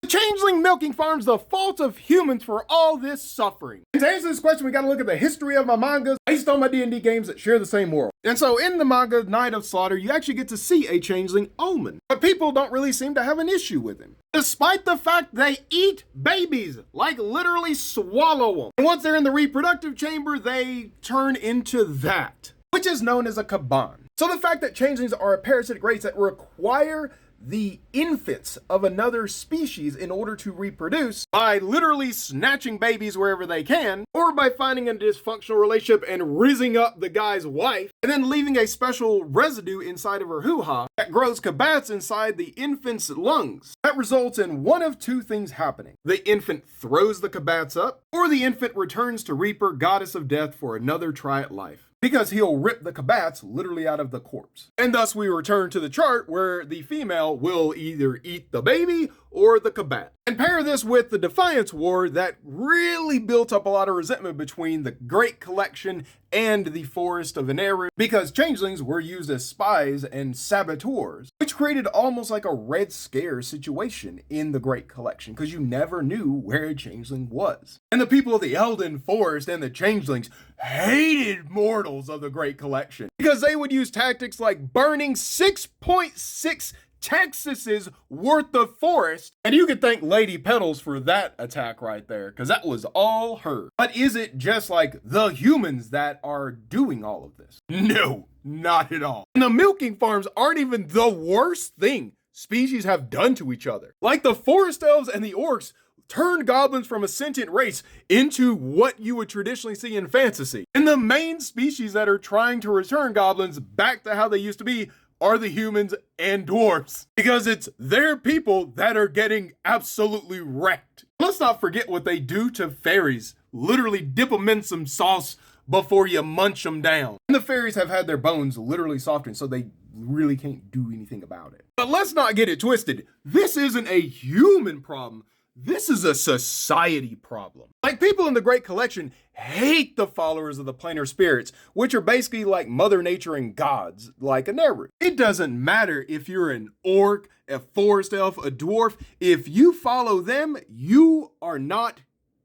Changeling milking farms the fault of humans for all this suffering? And to answer this question, we gotta look at the history of my mangas based on my D&D games that share the same world. And so in the manga Night of Slaughter, you actually get to see a changeling Omen, but people don't really seem to have an issue with him, despite the fact they eat babies, like literally swallow them. And once they're in the reproductive chamber, they turn into that, which is known as a kaban. So the fact that changelings are a parasitic race that require the infants of another species in order to reproduce by literally snatching babies wherever they can, or by finding a dysfunctional relationship and rizzing up the guy's wife, and then leaving a special residue inside of her hoo-ha that grows kabats inside the infant's lungs. That results in one of two things happening. The infant throws the kabats up, or the infant returns to Reaper, goddess of death, for another try at life, because he'll rip the kabats literally out of the corpse. And thus we return to the chart where the female will either eat the baby or the kabat. And pair this with the Defiance War that really built up a lot of resentment between the Great Collection and the Forest of Aneru, because changelings were used as spies and saboteurs, which created almost like a Red Scare situation in the Great Collection, because you never knew where a changeling was. And the people of the Elden Forest and the changelings hated mortals of the Great Collection, because they would use tactics like burning 6.6 Texas's worth of forest. And you could thank Lady Petals for that attack right there, because that was all her. But is it just like the humans that are doing all of this? No, not at all. And the milking farms aren't even the worst thing species have done to each other. Like the forest elves and the orcs turned goblins from a sentient race into what you would traditionally see in fantasy. And the main species that are trying to return goblins back to how they used to be are the humans and dwarves, because it's their people that are getting absolutely wrecked. Let's not forget what they do to fairies. Literally dip them in some sauce before you munch them down. And the fairies have had their bones literally softened, so they really can't do anything about it. But let's not get it twisted. This isn't a human problem. This is a society problem. Like, people in the Great Collection hate the followers of the planar spirits, which are basically like Mother Nature and gods, like a Neru. It doesn't matter if you're an orc, a forest elf, a dwarf. If you follow them, you are not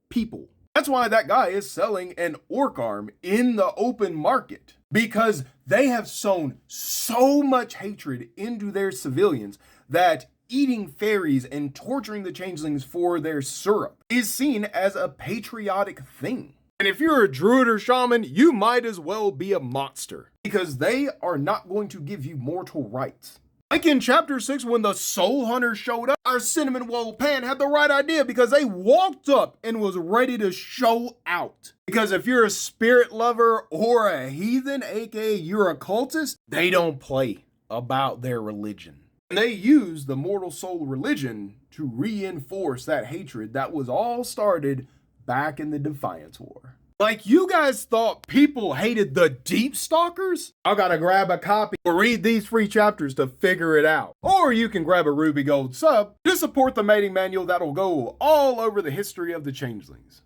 people. That's why that guy is selling an orc arm in the open market, because they have sown so much hatred into their civilians that eating fairies and torturing the changelings for their syrup is seen as a patriotic thing. And if you're a druid or shaman, you might as well be a monster, because they are not going to give you mortal rights. Like in chapter 6, when the soul hunter showed up, our cinnamon roll pan had the right idea, because they walked up and was ready to show out. Because if you're a spirit lover or a heathen, aka you're a cultist, they don't play about their religion. And they use the mortal soul religion to reinforce that hatred that was all started back in the Defiance War. Like, you guys thought people hated the Deep Stalkers? I gotta grab a copy or read these free chapters to figure it out. Or you can grab a Ruby Gold sub to support the mating manual that'll go all over the history of the changelings.